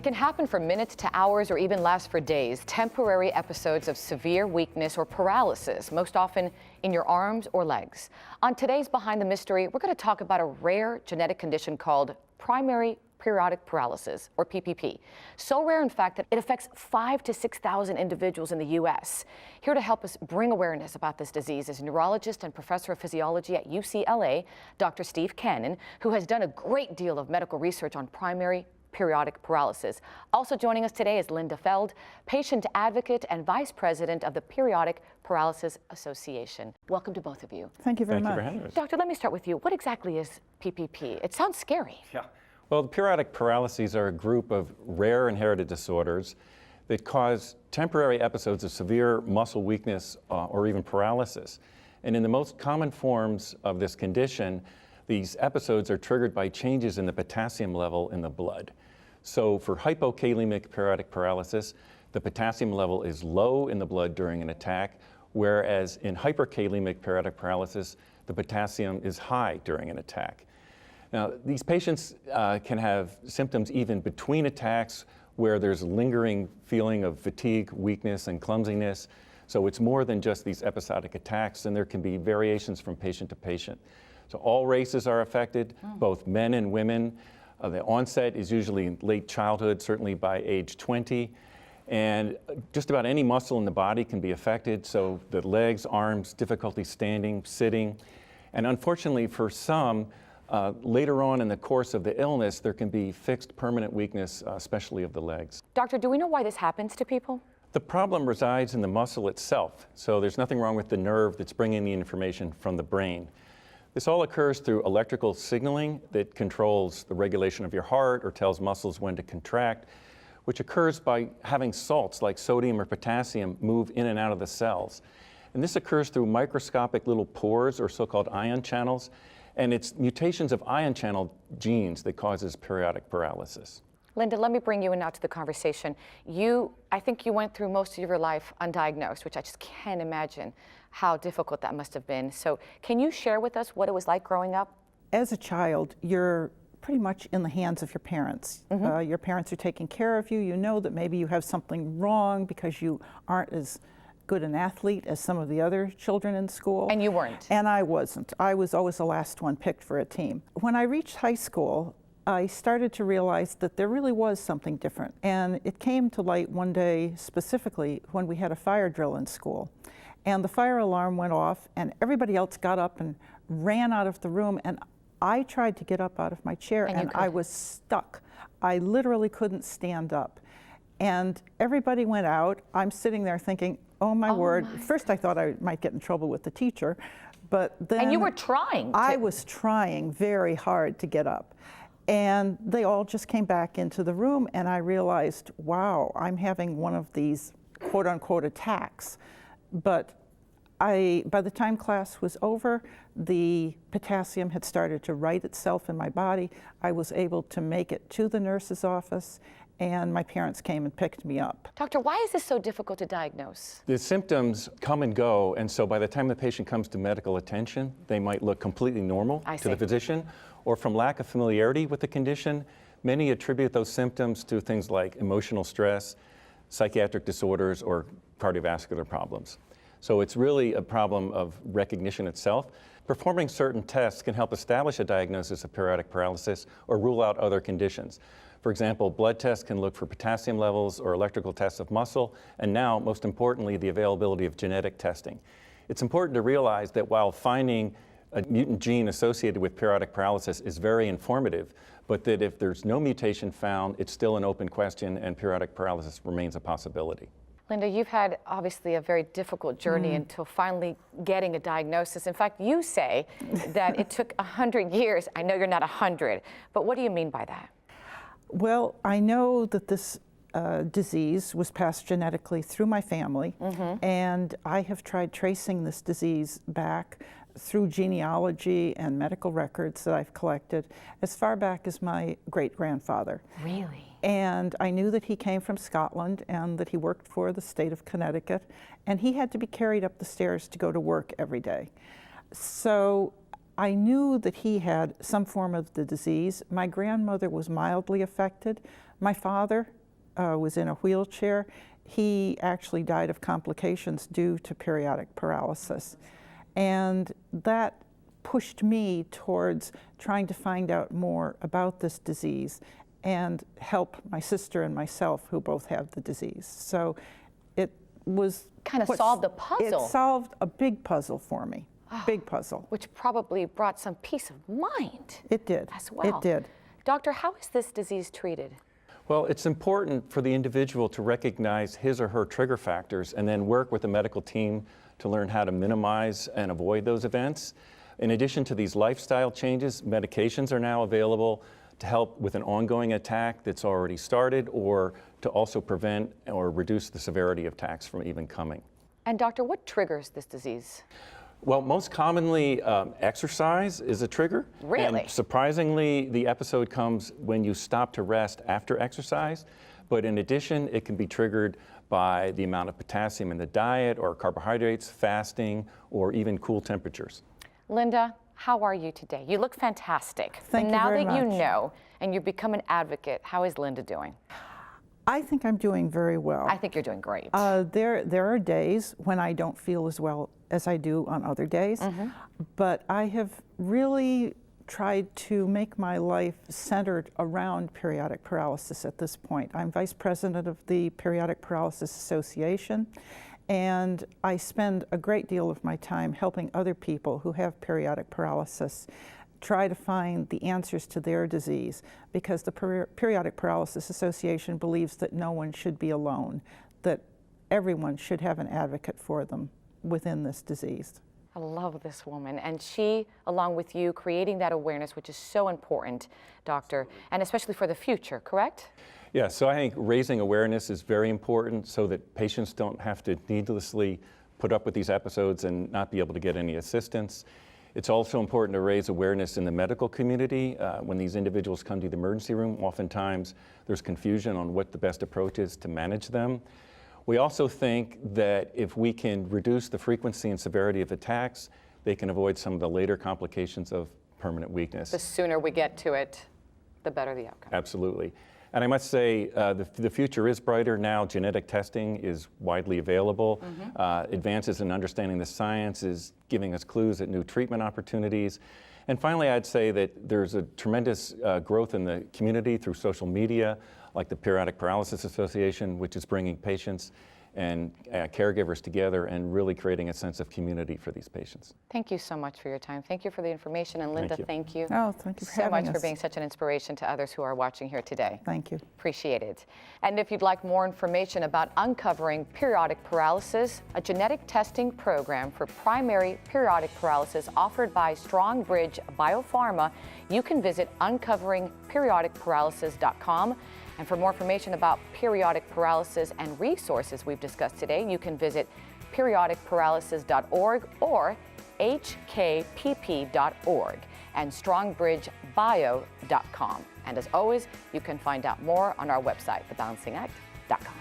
It can happen for minutes to hours or even last for days. Temporary episodes of severe weakness or paralysis, most often in your arms or legs. On today's Behind the Mystery, we're going to talk about a rare genetic condition called Primary Periodic Paralysis, or PPP. So rare, in fact, that it affects 5,000 to 6,000 individuals in the U.S. Here to help us bring awareness about this disease is neurologist and professor of physiology at UCLA, Dr. Steve Cannon, who has done a great deal of medical research on primary periodic paralysis. Also joining us today is Linda Feld, patient advocate and vice president of the Periodic Paralysis Association. Welcome to both of you. Thank you very much. Thank you for having us. Doctor, let me start with you. What exactly is PPP? It sounds scary. Yeah. Well, the periodic paralyses are a group of rare inherited disorders that cause temporary episodes of severe muscle weakness or even paralysis. And in the most common forms of this condition, these episodes are triggered by changes in the potassium level in the blood. So for hypokalemic periodic paralysis, the potassium level is low in the blood during an attack, whereas in hyperkalemic periodic paralysis, the potassium is high during an attack. Now, these patients can have symptoms even between attacks where there's a lingering feeling of fatigue, weakness, and clumsiness. So it's more than just these episodic attacks, and there can be variations from patient to patient. So all races are affected, both men and women. The onset is usually in late childhood, certainly by age 20. And just about any muscle in the body can be affected, so the legs, arms, difficulty standing, sitting. And unfortunately for some, later on in the course of the illness, there can be fixed permanent weakness, especially of the legs. Doctor, do we know why this happens to people? The problem resides in the muscle itself, so there's nothing wrong with the nerve that's bringing the information from the brain. This all occurs through electrical signaling that controls the regulation of your heart or tells muscles when to contract, which occurs by having salts like sodium or potassium move in and out of the cells. And this occurs through microscopic little pores or so-called ion channels, and it's mutations of ion channel genes that causes periodic paralysis. Linda, let me bring you in now to the conversation. I think you went through most of your life undiagnosed, which I just can't imagine how difficult that must have been. So can you share with us what it was like growing up? As a child, you're pretty much in the hands of your parents. Your parents are taking care of you. You know that maybe you have something wrong because you aren't as good an athlete as some of the other children in school. And you weren't. And I wasn't. I was always the last one picked for a team. When I reached high school, I started to realize that there really was something different. And it came to light one day specifically when we had a fire drill in school. And the fire alarm went off and everybody else got up and ran out of the room, and I tried to get up out of my chair and I was stuck. I literally couldn't stand up. And everybody went out. I'm sitting there thinking, oh my word. First I thought I might get in trouble with the teacher, but then— And you were trying to. I was trying very hard to get up. And they all just came back into the room, and I realized, wow, I'm having one of these quote unquote attacks. But by the time class was over, the potassium had started to right itself in my body. I was able to make it to the nurse's office, and my parents came and picked me up. Doctor, why is this so difficult to diagnose? The symptoms come and go, and so by the time the patient comes to medical attention, they might look completely normal to the physician, or from lack of familiarity with the condition, many attribute those symptoms to things like emotional stress, psychiatric disorders, or cardiovascular problems. So it's really a problem of recognition itself. Performing certain tests can help establish a diagnosis of periodic paralysis or rule out other conditions. For example, blood tests can look for potassium levels or electrical tests of muscle, and now, most importantly, the availability of genetic testing. It's important to realize that while finding a mutant gene associated with periodic paralysis is very informative, but that if there's no mutation found, it's still an open question and periodic paralysis remains a possibility. Linda, you've had obviously a very difficult journey until finally getting a diagnosis. In fact, you say that it took 100 years. I know you're not 100, but what do you mean by that? Well, I know that this disease was passed genetically through my family, and I have tried tracing this disease back through genealogy and medical records that I've collected as far back as my great-grandfather. Really? And I knew that he came from Scotland and that he worked for the state of Connecticut, and he had to be carried up the stairs to go to work every day. So I knew that he had some form of the disease. My grandmother was mildly affected. My father was in a wheelchair. He actually died of complications due to periodic paralysis. And that pushed me towards trying to find out more about this disease and help my sister and myself, who both have the disease. So it was kind of solved the puzzle. It solved a big puzzle for me, big puzzle. Which probably brought some peace of mind. It did. As well. It did. Doctor, how is this disease treated? Well, it's important for the individual to recognize his or her trigger factors and then work with the medical team to learn how to minimize and avoid those events. In addition to these lifestyle changes, medications are now available to help with an ongoing attack that's already started, or to also prevent or reduce the severity of attacks from even coming. And doctor, what triggers this disease? Well, most commonly, exercise is a trigger. Really? And surprisingly, the episode comes when you stop to rest after exercise. But in addition, it can be triggered by the amount of potassium in the diet, or carbohydrates, fasting, or even cool temperatures. Linda, how are you today? You look fantastic. Thank you now very that you much. know and you've become an advocate, how is Linda doing? I think I'm doing very well. I think you're doing great. There are days when I don't feel as well as I do on other days, but I have really tried to make my life centered around periodic paralysis at this point. I'm vice president of the Periodic Paralysis Association, and I spend a great deal of my time helping other people who have periodic paralysis try to find the answers to their disease, because the Periodic Paralysis Association believes that no one should be alone, that everyone should have an advocate for them within this disease. I love this woman, and she, along with you, creating that awareness, which is so important, doctor, and especially for the future, correct? Yeah, so I think raising awareness is very important so that patients don't have to needlessly put up with these episodes and not be able to get any assistance. It's also important to raise awareness in the medical community. When these individuals come to the emergency room, oftentimes there's confusion on what the best approach is to manage them. We also think that if we can reduce the frequency and severity of attacks, they can avoid some of the later complications of permanent weakness. The sooner we get to it, the better the outcome. Absolutely. And I must say, the future is brighter now. Genetic testing is widely available. Advances in understanding the science is giving us clues at new treatment opportunities. And finally, I'd say that there's a tremendous growth in the community through social media, like the Periodic Paralysis Association, which is bringing patients and caregivers together and really creating a sense of community for these patients. Thank you so much for your time. Thank you for the information. And Linda, thank you. Oh, thank you for so having much us. for being such an inspiration to others who are watching here today. Thank you. Appreciate it. And if you'd like more information about uncovering periodic paralysis, a genetic testing program for primary periodic paralysis offered by Strongbridge Biopharma, you can visit uncoveringperiodicparalysis.com. And for more information about periodic paralysis and resources we've discussed today, you can visit periodicparalysis.org or hkpp.org and strongbridgebio.com. And as always, you can find out more on our website, thebalancingAct.com.